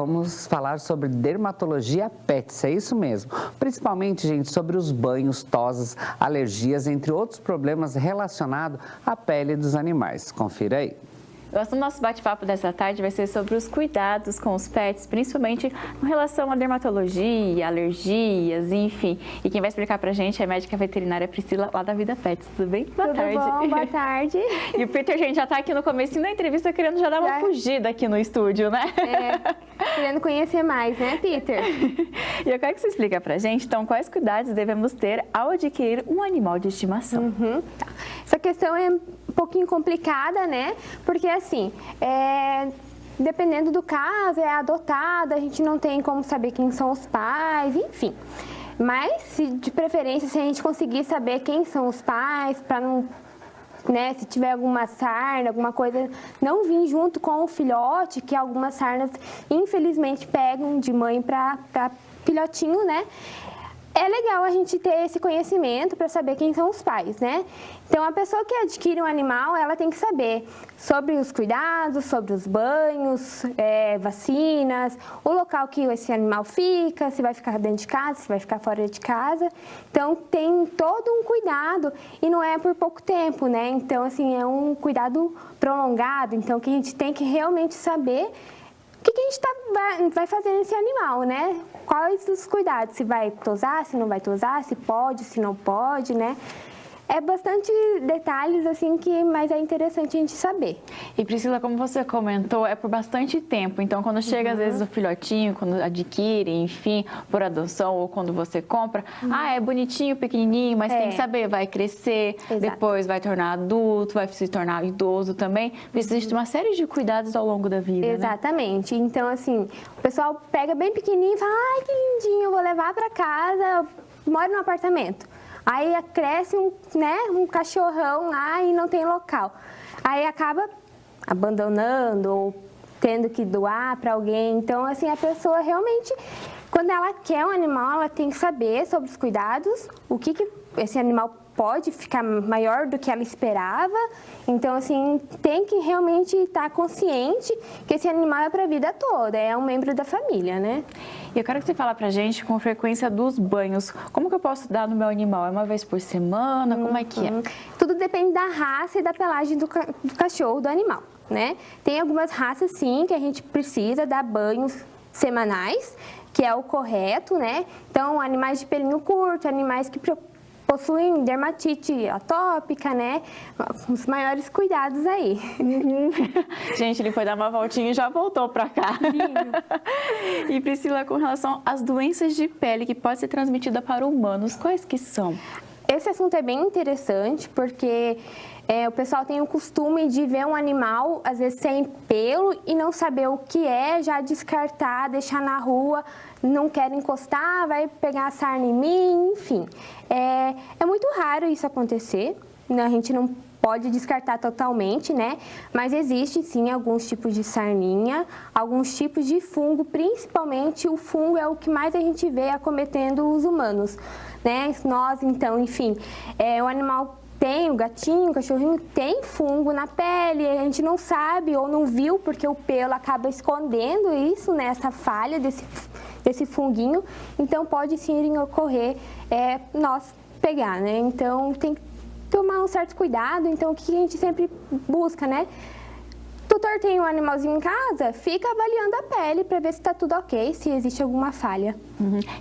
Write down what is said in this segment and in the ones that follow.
vamos falar sobre dermatologia pets, é isso mesmo. Principalmente, gente, sobre os banhos, tosas, alergias, entre outros problemas relacionados à pele dos animais. Confira aí. O assunto do nosso bate-papo dessa tarde vai ser sobre os cuidados com os pets, principalmente com relação à dermatologia, alergias, enfim. E quem vai explicar pra gente é a médica veterinária Priscila, lá da Vida Pets. Tudo bem? Boa tarde. Tudo bom? Boa tarde. E o Peter, gente, já tá aqui no comecinho da entrevista querendo já dar uma fugida aqui no estúdio, né? Querendo conhecer mais, né, Peter? E eu quero que você explique pra gente, então, quais cuidados devemos ter ao adquirir um animal de estimação. Tá. Essa questão é um pouquinho complicada, né? Porque assim, dependendo do caso, é adotado, a gente não tem como saber quem são os pais, enfim. Mas, de preferência, se a gente conseguir saber quem são os pais, para não, né, se tiver alguma sarna, alguma coisa, não vir junto com o filhote, que algumas sarnas, infelizmente, pegam de mãe para filhotinho, né? É legal a gente ter esse conhecimento para saber quem são os pais, né? Então, a pessoa que adquire um animal, ela tem que saber sobre os cuidados, sobre os banhos, vacinas, o local que esse animal fica, se vai ficar dentro de casa, se vai ficar fora de casa. Então, tem todo um cuidado e não é por pouco tempo, né? Então, assim, é um cuidado prolongado, então, que a gente tem que realmente saber o que a gente vai fazer nesse animal, né? Quais os cuidados, se vai tosar, se não vai tosar, se pode, se não pode, né? É bastante detalhes, assim, mas é interessante a gente saber. E Priscila, como você comentou, é por bastante tempo. Então, quando chega, às vezes, o filhotinho, quando adquire, enfim, por adoção ou quando você compra, é bonitinho, pequenininho, mas tem que saber, vai crescer, depois vai tornar adulto, vai se tornar idoso também. Precisa de uma série de cuidados ao longo da vida, Exatamente. Né? Então, assim, o pessoal pega bem pequenininho e fala, ai, que lindinho, eu vou levar para casa, moro no apartamento. Aí cresce um cachorrão lá e não tem local. Aí acaba abandonando ou tendo que doar para alguém. Então, assim, a pessoa realmente, quando ela quer um animal, ela tem que saber sobre os cuidados, o que esse animal pode ficar maior do que ela esperava. Então, assim, tem que realmente estar consciente que esse animal é para a vida toda, é um membro da família, né? E eu quero que você fale pra gente com frequência dos banhos. Como que eu posso dar no meu animal? É uma vez por semana? Como é que é? Tudo depende da raça e da pelagem do cachorro, do animal, né? Tem algumas raças, sim, que a gente precisa dar banhos semanais, que é o correto, né? Então, animais de pelinho curto, animais que possuem dermatite atópica, né? Os maiores cuidados aí. Gente, ele foi dar uma voltinha e já voltou pra cá. E Priscila, com relação às doenças de pele que pode ser transmitida para humanos, quais que são? Esse assunto é bem interessante porque o pessoal tem o costume de ver um animal, às vezes, sem pelo e não saber o que é, já descartar, deixar na rua, não quer encostar, vai pegar a sarna em mim, enfim. É muito raro isso acontecer, né? A gente não pode descartar totalmente, né? Mas existe, sim, alguns tipos de sarninha, alguns tipos de fungo, principalmente o fungo é o que mais a gente vê acometendo os humanos, né? Nós, então, enfim, o animal tem, o gatinho, o cachorrinho tem fungo na pele, a gente não sabe ou não viu porque o pelo acaba escondendo isso, né? Essa falha desse funguinho, então pode sim ocorrer nós pegar, né? Então tem que tomar um certo cuidado, então o que a gente sempre busca, né? O tutor tem um animalzinho em casa, fica avaliando a pele para ver se está tudo ok, se existe alguma falha.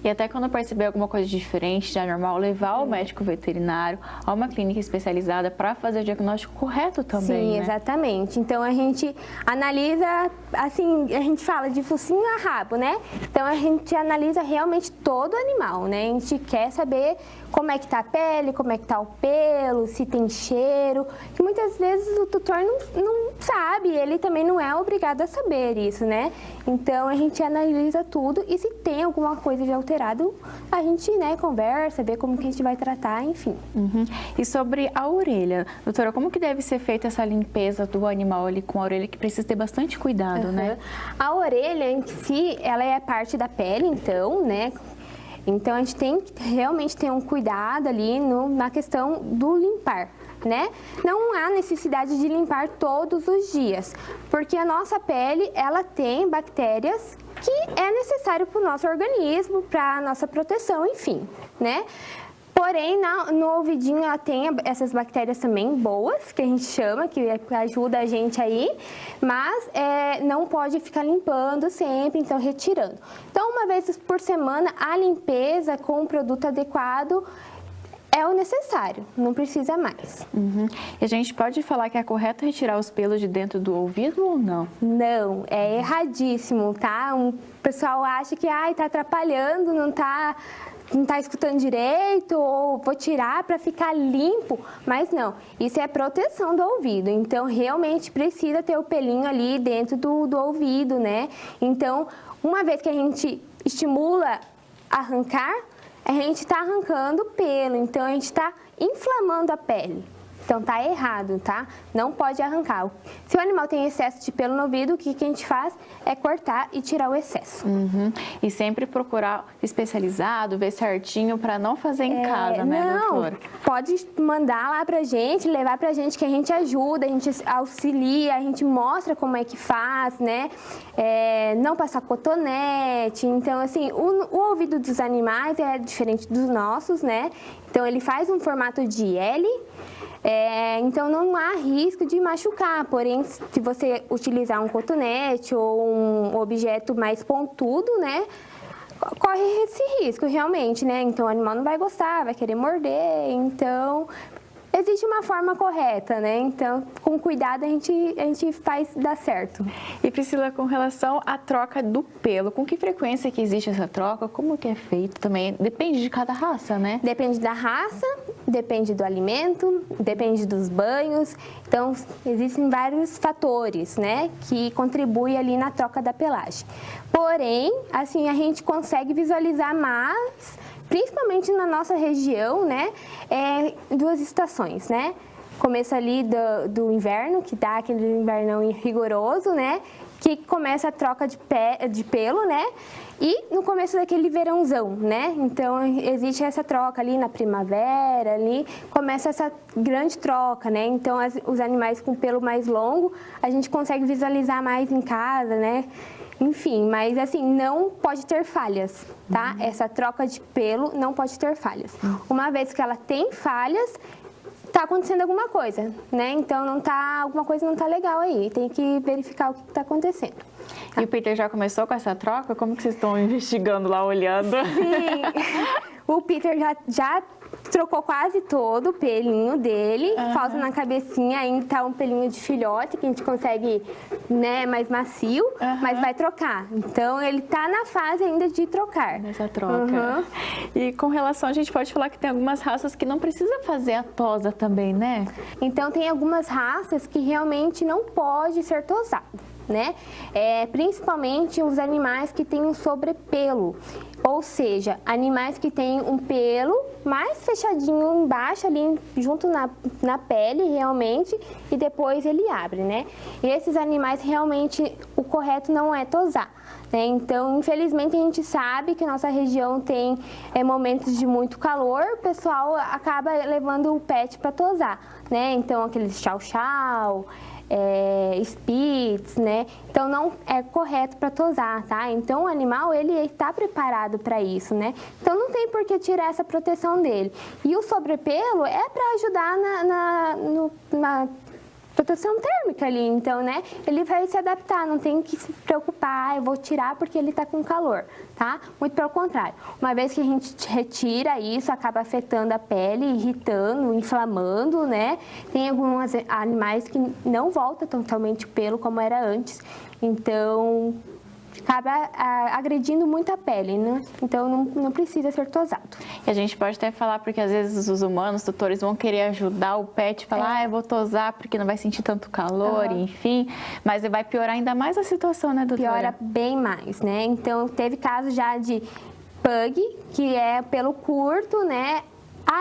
E até quando perceber alguma coisa diferente, já é normal levar ao médico veterinário, a uma clínica especializada para fazer o diagnóstico correto também, Sim, né? Exatamente. Então a gente analisa, assim, a gente fala de focinho a rabo, né? Então a gente analisa realmente todo o animal, né? A gente quer saber como é que tá a pele, como é que tá o pelo, se tem cheiro, que muitas vezes o tutor não sabe, ele também não é obrigado a saber isso, né? Então a gente analisa tudo e se tem alguma coisa de alterado, a gente, né, conversa, vê como que a gente vai tratar, enfim. E sobre a orelha, doutora, como que deve ser feita essa limpeza do animal ali com a orelha, que precisa ter bastante cuidado, né? A orelha em si, ela é parte da pele, então, né? Então, a gente tem que realmente ter um cuidado ali na questão do limpar, né? Não há necessidade de limpar todos os dias, porque a nossa pele, ela tem bactérias que é necessário para o nosso organismo, para a nossa proteção, enfim, né? Porém, no ouvidinho ela tem essas bactérias também boas, que a gente chama, que ajuda a gente aí, mas não pode ficar limpando sempre, então retirando. Então, uma vez por semana, a limpeza com um produto adequado é o necessário, não precisa mais. E a gente pode falar que é correto retirar os pelos de dentro do ouvido ou não? Não, é erradíssimo, tá? O pessoal acha que tá atrapalhando, não tá escutando direito, ou vou tirar para ficar limpo, mas não, isso é proteção do ouvido, então realmente precisa ter o pelinho ali dentro do ouvido, né? Então, uma vez que a gente estimula arrancar, a gente está arrancando pelo, então a gente está inflamando a pele. Então tá errado, tá? Não pode arrancar. Se o animal tem excesso de pelo no ouvido, o que a gente faz é cortar e tirar o excesso. E sempre procurar especializado, ver certinho para não fazer em casa, né, doutora? Pode mandar lá pra gente, levar pra gente que a gente ajuda, a gente auxilia, a gente mostra como é que faz, né? Não passar cotonete. Então, assim, o ouvido dos animais é diferente dos nossos, né? Então, ele faz um formato de L. Então não há risco de machucar, porém se você utilizar um cotonete ou um objeto mais pontudo, né, corre esse risco realmente, né? Então o animal não vai gostar, vai querer morder, então existe uma forma correta, né? Então, com cuidado a gente faz dar certo. E Priscila, com relação à troca do pelo, com que frequência que existe essa troca? Como que é feito também? Depende de cada raça, né? Depende da raça, depende do alimento, depende dos banhos. Então, existem vários fatores, né, que contribuem ali na troca da pelagem. Porém, assim, a gente consegue visualizar mais, principalmente na nossa região, né, duas estações, né? Começo ali do inverno, que dá aquele invernão rigoroso, né? Que começa a troca de pelo, né? E no começo daquele verãozão, né? Então, existe essa troca ali na primavera, ali começa essa grande troca, né? Então, os animais com pelo mais longo, a gente consegue visualizar mais em casa, né? Enfim, mas assim, não pode ter falhas, tá? Essa troca de pelo não pode ter falhas. Uma vez que ela tem falhas, tá acontecendo alguma coisa, né? Então, alguma coisa não tá legal aí, tem que verificar o que tá acontecendo. E o Peter já começou com essa troca? Como que vocês estão investigando lá, olhando? Sim, o Peter já trocou quase todo o pelinho dele, falta na cabecinha ainda tá um pelinho de filhote que a gente consegue, né, mais macio, mas vai trocar. Então, ele tá na fase ainda de trocar. Nessa troca. E com relação, a gente pode falar que tem algumas raças que não precisa fazer a tosa também, né? Então, tem algumas raças que realmente não pode ser tosado, né? Principalmente os animais que têm um sobrepelo, ou seja, animais que têm um pelo mais fechadinho embaixo ali, junto na pele realmente, e depois ele abre, né? E esses animais realmente o correto não é tosar, né? Então, infelizmente a gente sabe que nossa região tem momentos de muito calor, o pessoal acaba levando o pet para tosar, né? Então, aqueles chau-chau, Spitz, né? Então não é correto para tosar, tá? Então o animal ele está preparado para isso, né? Então não tem por que tirar essa proteção dele. E o sobrepelo é para ajudar na proteção térmica ali, então, né? Ele vai se adaptar, não tem que se preocupar, eu vou tirar porque ele tá com calor, tá? Muito pelo contrário. Uma vez que a gente retira isso, acaba afetando a pele, irritando, inflamando, né? Tem alguns animais que não volta totalmente o pelo como era antes, então acaba agredindo muito a pele, né? Então não precisa ser tosado. E a gente pode até falar, porque às vezes os humanos, os tutores vão querer ajudar o pet, falar, eu vou tosar porque não vai sentir tanto calor, enfim, mas vai piorar ainda mais a situação, né, doutora? Piora bem mais, né? Então teve casos já de pug, que é pelo curto, né?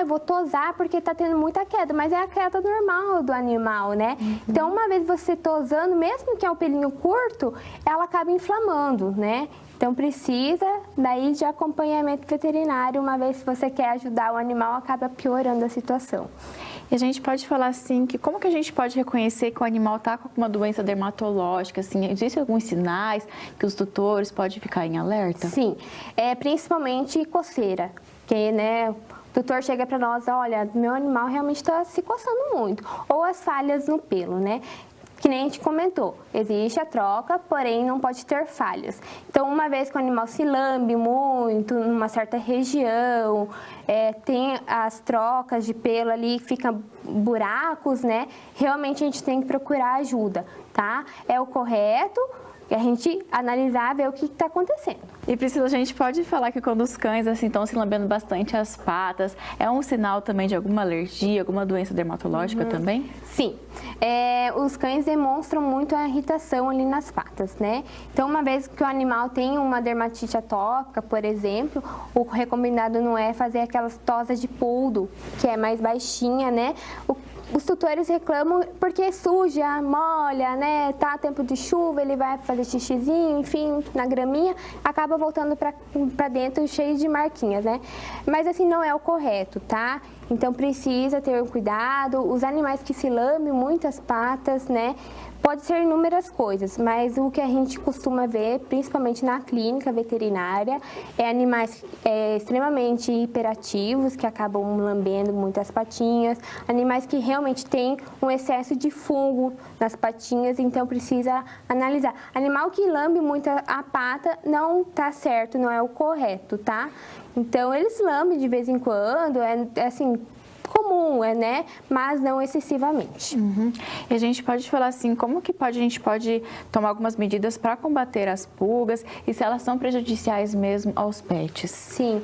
Eu vou tosar porque tá tendo muita queda, mas é a queda normal do animal, né? Então, uma vez você tosando, mesmo que é um pelinho curto, ela acaba inflamando, né? Então, precisa daí de acompanhamento veterinário, uma vez que você quer ajudar o animal, acaba piorando a situação. E a gente pode falar assim, que como que a gente pode reconhecer que o animal está com alguma doença dermatológica, assim, existem alguns sinais que os tutores podem ficar em alerta? Sim, principalmente coceira, que, né, o tutor chega para nós, olha, meu animal realmente está se coçando muito, ou as falhas no pelo, né? Que nem a gente comentou, existe a troca, porém não pode ter falhas. Então, uma vez que o animal se lambe muito, numa certa região, tem as trocas de pelo ali, ficam buracos, né? Realmente a gente tem que procurar ajuda, tá? É o correto, a gente analisar, ver o que está acontecendo. E Priscila, a gente pode falar que quando os cães assim estão se lambendo bastante as patas, é um sinal também de alguma alergia, alguma doença dermatológica também? Sim, os cães demonstram muito a irritação ali nas patas, né? Então, uma vez que o animal tem uma dermatite atópica, por exemplo, o recomendado não é fazer aquelas tosas de poldo, que é mais baixinha, né? Os tutores reclamam porque suja, molha, né? Tá tempo de chuva, ele vai fazer xixizinho, enfim, na graminha, acaba voltando para dentro cheio de marquinhas, né? Mas assim, não é o correto, tá? Então precisa ter um cuidado. Os animais que se lambem muitas patas, né? Pode ser inúmeras coisas, mas o que a gente costuma ver, principalmente na clínica veterinária, é animais extremamente hiperativos, que acabam lambendo muitas patinhas, animais que realmente têm um excesso de fungo nas patinhas, então precisa analisar. Animal que lambe muito a pata não tá certo, não é o correto, tá? Então eles lambem de vez em quando, assim, comum, né? Mas não excessivamente. E a gente pode falar assim, como que a gente pode tomar algumas medidas para combater as pulgas e se elas são prejudiciais mesmo aos pets? Sim,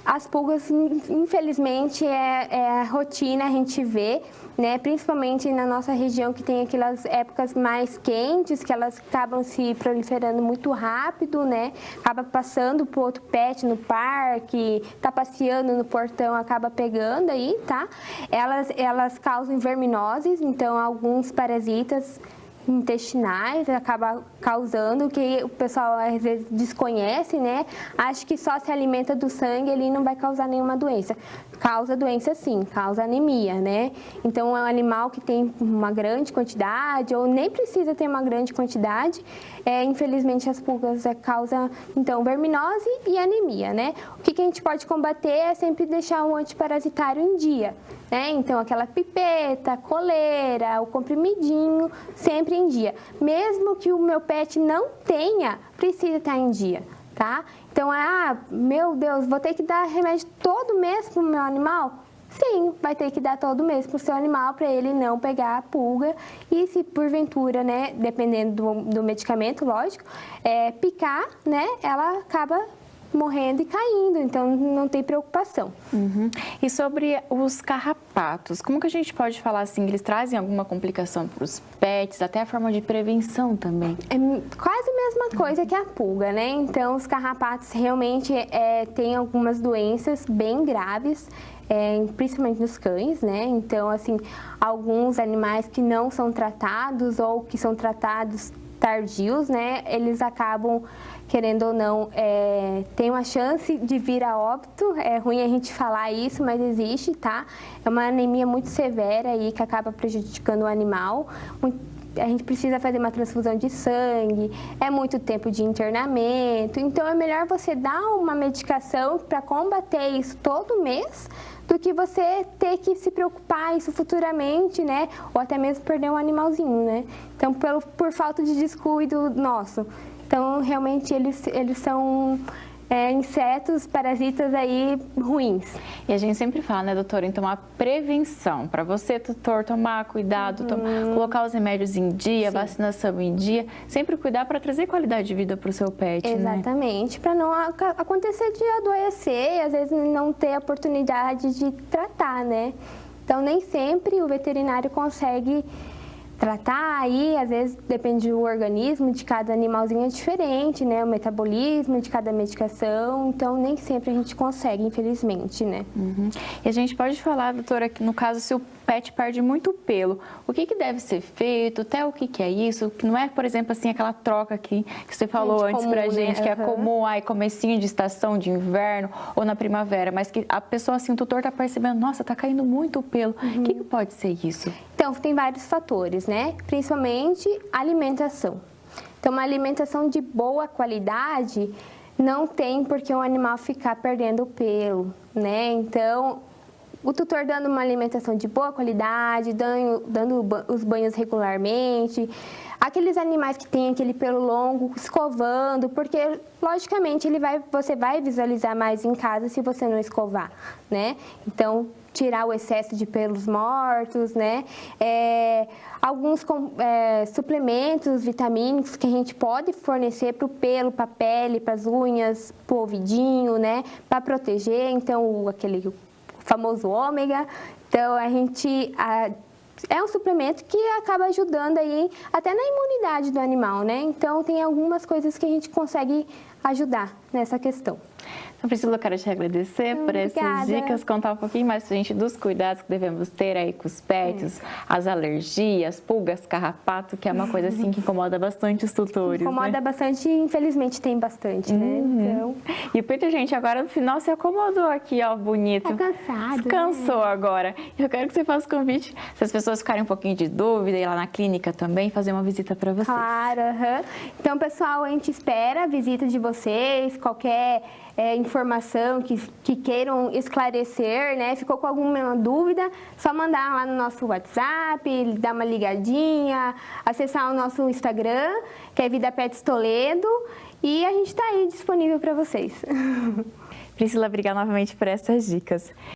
as pulgas, infelizmente, é rotina, a gente vê, né? Principalmente na nossa região, que tem aquelas épocas mais quentes, que elas acabam se proliferando muito rápido, né? Acaba passando pro outro pet no parque, tá passeando no portão, acaba pegando aí, tá? Elas causam verminoses, então alguns parasitas intestinais acaba causando, que o pessoal às vezes desconhece, né? Acha que só se alimenta do sangue, ele não vai causar nenhuma doença. Causa doença sim, causa anemia, né? Então é um animal que tem uma grande quantidade ou nem precisa ter uma grande quantidade, infelizmente as pulgas causam então verminose e anemia, né? O que a gente pode combater é sempre deixar um antiparasitário em dia, né? Então aquela pipeta, coleira, o comprimidinho, sempre em dia. Mesmo que o meu pet não tenha, precisa estar em dia, tá? Então, meu Deus, vou ter que dar remédio todo mês para o meu animal? Sim, vai ter que dar todo mês para o seu animal, para ele não pegar a pulga. E se porventura, né, dependendo do medicamento, lógico, picar, né, ela acaba morrendo e caindo, então não tem preocupação. E sobre os carrapatos, como que a gente pode falar assim, eles trazem alguma complicação para os pets, até a forma de prevenção também? É quase a mesma coisa que a pulga, né? Então, os carrapatos realmente têm algumas doenças bem graves, principalmente nos cães, né? Então, assim, alguns animais que não são tratados ou que são tratados tardios, né? Eles acabam, querendo ou não, tem uma chance de vir a óbito. É ruim a gente falar isso, mas existe, tá? É uma anemia muito severa aí que acaba prejudicando o animal. A gente precisa fazer uma transfusão de sangue, é muito tempo de internamento. Então, é melhor você dar uma medicação para combater isso todo mês do que você ter que se preocupar isso futuramente, né? Ou até mesmo perder um animalzinho, né? Então, por falta de descuido nosso. Então, realmente, eles são insetos, parasitas aí ruins. E a gente sempre fala, né, doutora, então a prevenção, para você, tutor, tomar cuidado, colocar os remédios em dia, Sim. vacinação em dia, sempre cuidar para trazer qualidade de vida para o seu pet, Exatamente, para não acontecer de adoecer e às vezes não ter a oportunidade de tratar, né? Então, nem sempre o veterinário consegue tratar aí, às vezes depende do organismo de cada animalzinho, é diferente, né? O metabolismo de cada medicação, então nem sempre a gente consegue, infelizmente, né? E a gente pode falar, doutora, que no caso, se o pet perde muito pelo. O que deve ser feito? Até o que é isso? Não é, por exemplo, assim, aquela troca que você falou antes pra gente, que é comum, aí comecinho de estação de inverno ou na primavera, mas que a pessoa, assim, o tutor tá percebendo, nossa, tá caindo muito pelo. O que pode ser isso? Então, tem vários fatores, né? Principalmente alimentação. Então, uma alimentação de boa qualidade não tem por que um animal ficar perdendo pelo, né? Então, o tutor dando uma alimentação de boa qualidade, dando os banhos regularmente, aqueles animais que têm aquele pelo longo, escovando, porque logicamente você vai visualizar mais em casa se você não escovar, né? Então, tirar o excesso de pelos mortos, né? Alguns suplementos vitamínicos que a gente pode fornecer para o pelo, para a pele, para as unhas, para o ouvidinho, né? Para proteger, então, aquele famoso ômega. Então, é um suplemento que acaba ajudando aí até na imunidade do animal, né? Então, tem algumas coisas que a gente consegue ajudar nessa questão. Então, Priscila, eu quero te agradecer por essas dicas, contar um pouquinho mais pra gente dos cuidados que devemos ter aí com os pets, as alergias, pulgas, carrapato, que é uma coisa assim que incomoda bastante os tutores. Incomoda bastante e infelizmente tem bastante, né? Então... E o Peter, gente, agora no final se acomodou aqui, ó, bonito. Tá cansado. Descansou, né? Agora. Eu quero que você faça o convite, se as pessoas ficarem um pouquinho de dúvida, ir lá na clínica também, fazer uma visita para vocês. Claro, Então, pessoal, a gente espera a visita de vocês, qualquer informação que queiram esclarecer, né? Ficou com alguma dúvida, só mandar lá no nosso WhatsApp, dar uma ligadinha, acessar o nosso Instagram, que é Vida Pets Toledo, e a gente está aí disponível para vocês. Priscila, obrigada novamente por essas dicas.